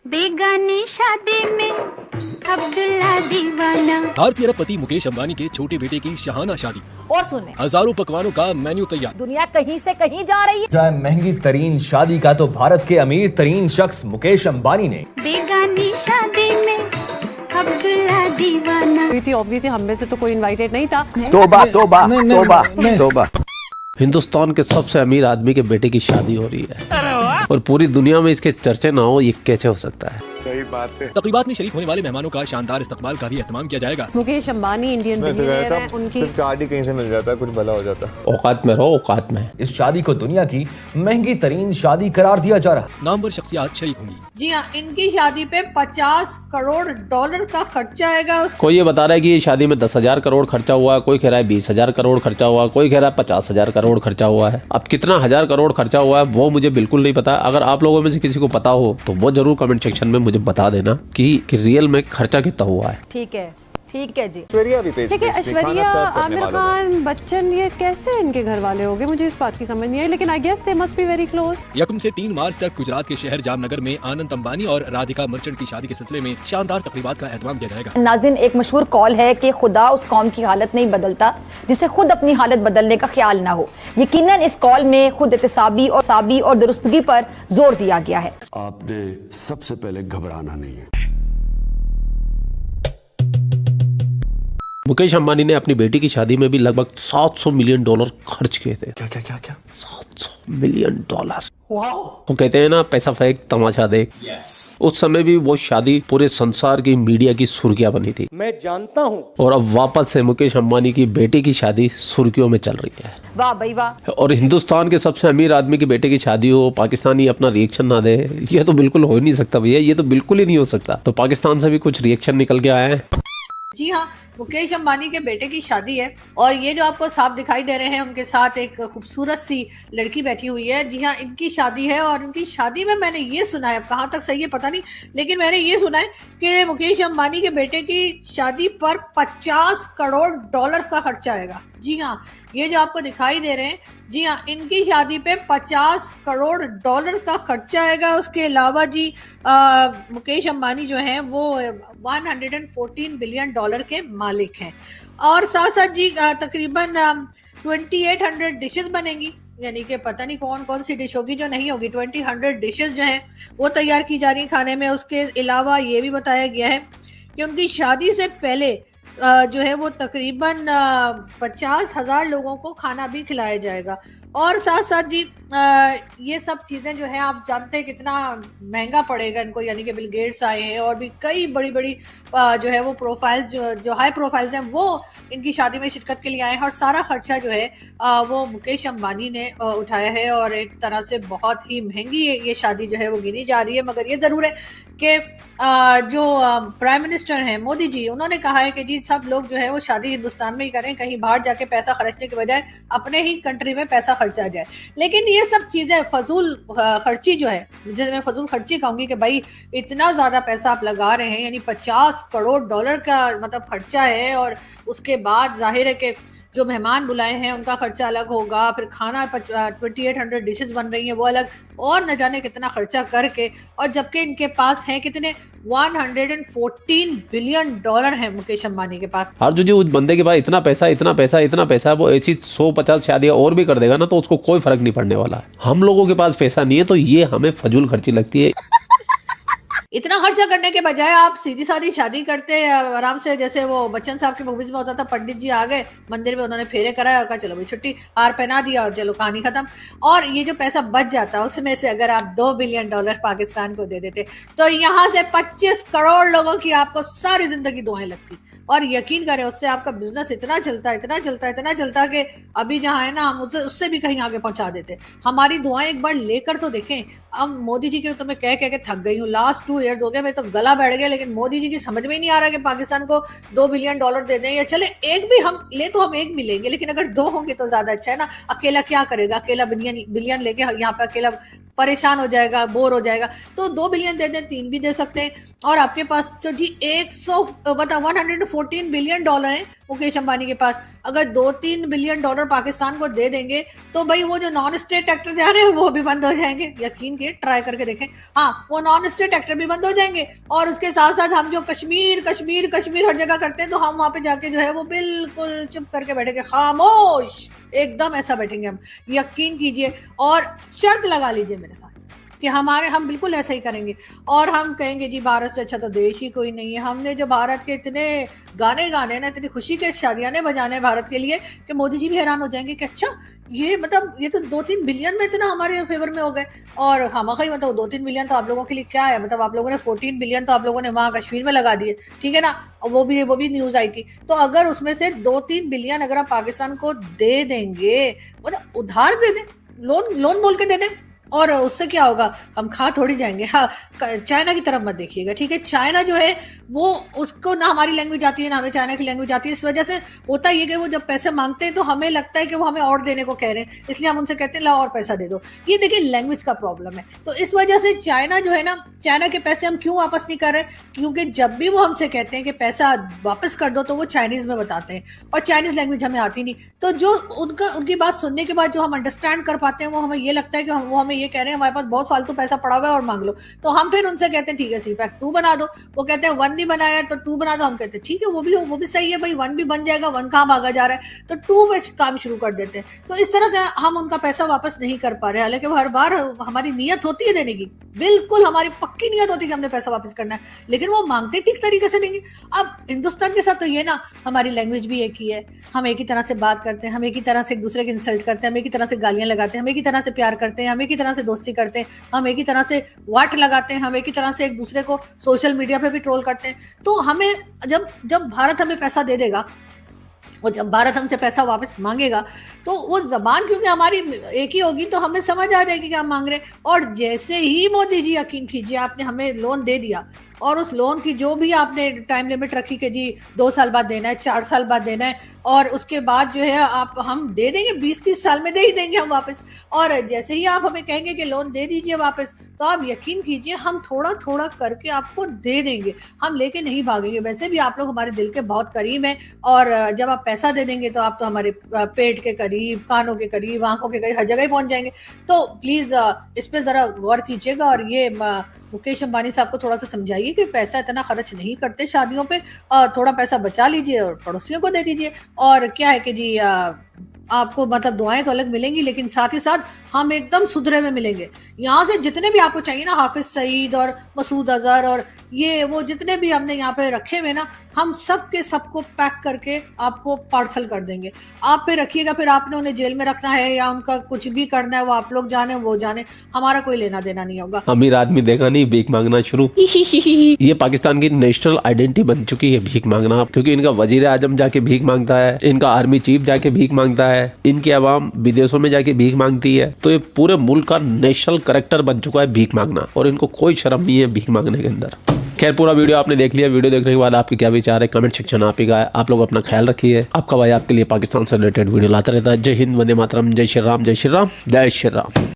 बेगानी शादी में अब्दुल्ला दीवाना। भारतीय अरबपति मुकेश अंबानी के छोटे बेटे की शाहाना शादी। और सुने, हजारों पकवानों का मेन्यू तैयार। दुनिया कहीं से कहीं जा रही है। चाहे महंगी तरीन शादी का तो भारत के अमीर तरीन शख्स मुकेश अंबानी ने बेगानी शादी में अब्दुल्ला दीवाना। ऑब्वियसली हम में से तो कोई इनवाइटेड नहीं था। तोबा तोबा तोबा तोबा। हिंदुस्तान के सबसे अमीर आदमी के बेटे की शादी हो रही है और पूरी दुनिया में इसके चर्चे ना हो, ये कैसे हो सकता है? सही बात है। तकरीबात में शरीक होने वाले मेहमानों का शानदार इस्तकबाल का भी एहतमाम किया जाएगा। मुकेश अंबानी इंडियन बिलियनियर हैं, उनकी सिर्फ कार्ड ही कहीं से मिल जाता है, कुछ भला हो जाता। औकात में रहो, औकात में। इस शादी को दुनिया की महंगी तरीन शादी करार दिया जा रहा है। नामवर शख्सियात शरीक होंगी। जी हाँ, इनकी शादी पे $50 करोड़ का खर्चा आएगा। कोई ये बता रहा है कि ये शादी में 10,000 करोड़ खर्चा हुआ है, कोई कह रहा है 20,000 करोड़ खर्चा हुआ है, कोई कह रहा है 50,000 करोड़ खर्चा हुआ है। अब कितना हजार करोड़ खर्चा हुआ है वो मुझे बिल्कुल नहीं पता। अगर आप लोगों में से किसी को पता हो तो वो जरूर कमेंट सेक्शन में मुझे बता देना कि रियल में खर्चा कितना हुआ है। ठीक है जी। ऐश्वर्या भी पेज देखिए, ऐश्वर्या, आमिर खान, बच्चन, ये कैसे इनके घर वाले हो गए, मुझे इस बात की समझ नहीं आई, लेकिन I guess they must be very close. 1 से 3 मार्च तक गुजरात के शहर जामनगर में आनंद अंबानी और राधिका मर्चेंट की शादी के सिलसिले में शानदार तकरीबात का एहतमाम किया जाएगा। नाज़रीन, एक मशहूर कॉल है कि खुदा उस कौम की हालत नहीं बदलता जिसे खुद अपनी हालत बदलने का ख्याल ना हो। यकीनन इस कॉल में खुद एहतसाबी और दुरुस्तगी पर जोर दिया गया है। आपने सबसे पहले घबराना नहीं है। मुकेश अंबानी ने अपनी बेटी की शादी में भी लगभग $700 मिलियन खर्च किए थे। क्या क्या क्या क्या $700 मिलियन। वो कहते हैं ना, पैसा फेंक तमाशा देख। उस समय भी वो शादी पूरे संसार की मीडिया की सुर्खियां बनी थी, मैं जानता हूँ। और अब वापस से मुकेश अंबानी की बेटी की शादी सुर्खियों में चल रही है। वाह भाई वाह। और हिंदुस्तान के सबसे अमीर आदमी की बेटे की शादी हो, पाकिस्तानी अपना रिएक्शन ना दे, ये तो बिल्कुल हो ही नहीं सकता भैया, ये तो बिल्कुल ही नहीं हो सकता। तो पाकिस्तान से भी कुछ रिएक्शन निकल के आए हैं। जी हाँ, मुकेश अंबानी के बेटे की शादी है और ये जो आपको साफ दिखाई दे रहे हैं, उनके साथ एक खूबसूरत सी लड़की बैठी हुई है। जी हाँ, इनकी शादी है और इनकी शादी में मैंने ये सुना है, अब कहाँ तक सही है पता नहीं, लेकिन मैंने ये सुना है कि मुकेश अंबानी के बेटे की शादी पर $50 करोड़ का खर्चा आएगा। जी हाँ, ये जो आपको दिखाई दे रहे हैं, जी हाँ, इनकी शादी पे $50 करोड़ का खर्चा आएगा। उसके अलावा जी मुकेश अंबानी जो हैं वो $114 बिलियन के मालिक हैं और साथ साथ जी तकरीबन 2800 डिशेस बनेंगी, यानी कि पता नहीं कौन कौन सी डिश होगी जो नहीं होगी। 200 डिशेस जो हैं वो तैयार की जा रही खाने में। उसके अलावा ये भी बताया गया है कि उनकी शादी से पहले जो है वो तकरीबन 50,000 लोगों को खाना भी खिलाया जाएगा। और साथ साथ जी ये सब चीजें जो है आप जानते हैं कितना महंगा पड़ेगा इनको, यानी कि बिल गेट्स आए हैं और भी कई बड़ी बड़ी जो है वो प्रोफाइल्स जो हाई प्रोफाइल्स हैं वो इनकी शादी में शिरकत के लिए आए हैं और सारा खर्चा जो है वो मुकेश अंबानी ने उठाया है और एक तरह से बहुत ही महंगी ये शादी जो है वो गिनी जा रही है। मगर ये जरूर है कि जो प्राइम मिनिस्टर हैं मोदी जी, उन्होंने कहा है कि जी सब लोग जो है वो शादी हिंदुस्तान में ही करें, कहीं बाहर जाके पैसा खर्चने के बजाय अपने ही कंट्री में पैसा खर्चा जाए। लेकिन ये सब चीजें फजूल खर्ची जो है, जिसे मैं फजूल खर्ची कहूंगी कि भाई इतना ज्यादा पैसा आप लगा रहे हैं, यानी $50 करोड़ का मतलब खर्चा है और उसके बाद जाहिर है कि जो मेहमान बुलाए हैं उनका खर्चा अलग होगा, फिर खाना 2800 डिशेस बन रही हैं वो अलग, और न जाने कितना खर्चा करके, और जबकि इनके पास हैं कितने $114 बिलियन है मुकेश अंबानी के पास। हर जो उस बंदे के पास इतना पैसा वो ऐसी 150 शादियां और भी कर देगा ना तो उसको कोई फर्क नहीं पड़ने वाला। हम लोगों के पास पैसा नहीं है तो ये हमें फजूल खर्ची लगती है। इतना खर्चा करने के बजाय आप सीधी सादी शादी करते आराम से, जैसे वो बच्चन साहब की मूवीज में होता था, पंडित जी आ गए मंदिर में, उन्होंने फेरे कराया और कहा चलो भाई छुट्टी, हार पहना दिया और चलो कहानी खत्म। और ये जो पैसा बच जाता उसमें से अगर आप $2 बिलियन पाकिस्तान को दे देते तो यहाँ से 25 करोड़ लोगों की आपको सारी जिंदगी दुआएं लगती। और यकीन करें उससे आपका बिजनेस इतना चलता कि अभी जहाँ है ना हम उससे भी कहीं आगे पहुंचा देते। हमारी दुआएं एक बार लेकर तो देखें। अब मोदी जी के तो मैं कह के थक गई हूँ, लास्ट 2 ईयर्स हो गए, मैं तो गला बैठ गया, लेकिन मोदी जी की समझ में ही नहीं आ रहा कि पाकिस्तान को $2 बिलियन दे दें या चले एक भी हम ले तो हम एक भी लेंगे, लेकिन अगर 2 होंगे तो ज्यादा अच्छा है ना। अकेला क्या करेगा, अकेला बिलियन लेके यहाँ पे अकेला परेशान हो जाएगा, बोर हो जाएगा। तो 2 बिलियन दे दें, 3 भी दे सकते हैं। और आपके पास तो जी 114 बिलियन है, मुकेश अंबानी के पास, अगर 2-3 बिलियन डॉलर पाकिस्तान को दे देंगे तो भाई वो जो नॉन स्टेट एक्टर जा रहे हैं वो भी बंद हो जाएंगे। यकीन के ट्राई करके देखें, हाँ वो नॉन स्टेट एक्टर भी बंद हो जाएंगे। और उसके साथ साथ हम जो कश्मीर कश्मीर कश्मीर हर जगह करते हैं, तो हम वहां पे जाके जो है वो बिल्कुल चुप करके बैठेंगे, खामोश एकदम ऐसा बैठेंगे हम, यकीन कीजिए। और शर्त लगा लीजिए मेरे साथ कि हम बिल्कुल ऐसा ही करेंगे। और हम कहेंगे जी भारत से अच्छा तो देश ही कोई नहीं है। हमने जो भारत के इतने गाने गाने ना, इतनी खुशी के शादियाने बजाने भारत के लिए कि मोदी जी भी हैरान हो जाएंगे कि अच्छा ये मतलब ये तो 2-3 बिलियन में इतना हमारे फेवर में हो गए। और खामखा ही मतलब 2-3 बिलियन तो आप लोगों के लिए क्या है, मतलब आप लोगों ने 14 बिलियन तो आप लोगों ने वहां कश्मीर में लगा दिए, ठीक है ना। और वो भी न्यूज आई थी। तो अगर उसमें से 2-3 बिलियन अगर आप पाकिस्तान को दे देंगे, मतलब उधार दे दें, लोन बोल के दे दें, और उससे क्या होगा, हम खा थोड़ी जाएंगे। हाँ, चाइना की तरफ मत देखिएगा, ठीक है। चाइना जो है वो उसको ना हमारी लैंग्वेज आती है ना हमें चाइना की लैंग्वेज आती है। इस वजह से होता ये कि वो जब पैसे मांगते हैं तो हमें लगता है कि वो हमें और देने को कह रहे हैं, इसलिए हम उनसे कहते हैं ला और पैसा दे दो। ये देखिए लैंग्वेज का प्रॉब्लम है। तो इस वजह से चाइना जो है ना, चाइना के पैसे हम क्यों वापस नहीं कर रहे, क्योंकि जब भी वो हमसे कहते हैं कि पैसा वापस कर दो तो वो चाइनीज में बताते हैं, और चाइनीज लैंग्वेज हमें आती नहीं। तो जो उनकी बात सुनने के बाद जो हम अंडरस्टैंड कर पाते हैं, वो हमें ये लगता है कि वो हमें ये कह रहे हैं हमारे पास बहुत फालतू पैसा पड़ा हुआ है और मांग लो। तो हम फिर उनसे कहते हैं ठीक है सी पैक 2 बना दो। वो कहते हैं 1 नहीं बनाया तो 2 बना दो। हम कहते हैं ठीक है वो भी सही है भाई, 1 भी बन जाएगा, 1 कहाँ भागा जा रहा है, तो 2 पे काम शुरू कर देते हैं। तो इस तरह से हम उनका पैसा वापस नहीं कर पा रहे, हालांकि हर बार हमारी नीयत होती है देने की, बिल्कुल हमारी पक्की नीयत होती है कि हमने पैसा वापस करना है, लेकिन वो मांगते ठीक तरीके से देंगे। अब हिंदुस्तान के साथ तो ये ना, हमारी लैंग्वेज भी एक ही है, हम एक ही तरह से बात करते हैं, हम एक ही तरह से एक दूसरे की इंसल्ट करते हैं, हम एक ही तरह से गालियां लगाते हैं, हम एक ही तरह से प्यार करते हैं, हम एक ही तरह से दोस्ती करते हैं, हम एक ही तरह से वाट लगाते हैं, हम एक ही तरह से एक दूसरे को सोशल मीडिया पे भी ट्रोल करते हैं। तो हमें जब भारत हमें पैसा दे देगा और जब भारत हमसे पैसा वापस मांगेगा तो वो जबान क्योंकि हमारी एक ही होगी तो हमें समझ आ जाएगी कि हम मांग रहे हैं। और जैसे ही मोदी जी, यकीन कीजिए, आपने हमें लोन दे दिया और उस लोन की जो भी आपने टाइम लिमिट रखी कि जी 2 साल बाद देना है, 4 साल बाद देना है, और उसके बाद जो है हम दे देंगे, 20-30 साल में दे ही देंगे हम वापस। और जैसे ही आप हमें कहेंगे कि लोन दे दीजिए वापस, तो आप यकीन कीजिए हम थोड़ा थोड़ा करके आपको दे देंगे, हम लेके नहीं भागेंगे। वैसे भी आप लोग हमारे दिल के बहुत करीब हैं, और जब आप पैसा दे देंगे तो आप तो हमारे पेट के करीब, कानों के करीब, आंखों के करीब, हर जगह ही पहुंच जाएंगे। तो प्लीज इस पे जरा गौर कीजिएगा, और ये मुकेश अंबानी साहब को थोड़ा सा समझाइए कि पैसा इतना खर्च नहीं करते शादियों पे, थोड़ा पैसा बचा लीजिए और पड़ोसियों को दे दीजिए। और क्या है कि जी आपको मतलब दुआएं तो अलग मिलेंगी, लेकिन साथ ही साथ हम एकदम सुधरे में मिलेंगे। यहाँ से जितने भी आपको चाहिए ना, हाफिज सईद और मसूद अजहर और ये वो जितने भी हमने यहाँ पे रखे हुए ना, हम सब के सबको पैक करके आपको पार्सल कर देंगे। आप पे रखिएगा, फिर आपने उन्हें जेल में रखना है या उनका कुछ भी करना है, वो आप लोग जाने वो जाने, हमारा कोई लेना देना नहीं होगा। अमीर आदमी देखा नहीं, भीख मांगना शुरू। ये पाकिस्तान की नेशनल आइडेंटिटी बन चुकी है भीख मांगना, क्योंकि इनका वजीर आजम जाके भीख मांगता है, इनका आर्मी चीफ जाके भीख मांगता है, इनकी आवाम विदेशों में जाके भीख मांगती है। तो ये पूरे मुल्क का नेशनल कैरेक्टर बन चुका है भीख मांगना, और इनको कोई शर्म नहीं है भीख मांगने के अंदर। खैर, पूरा वीडियो आपने देख लिया। वीडियो देखने के बाद आपके क्या विचार है, कमेंट सेक्शन आप ही का है। आप लोग अपना ख्याल रखिए। आपका भाई आपके लिए पाकिस्तान से रिलेटेड वीडियो लाता रहता है। जय हिंद, वंदे मातरम, जय श्री राम, जय श्री राम, जय श्री राम।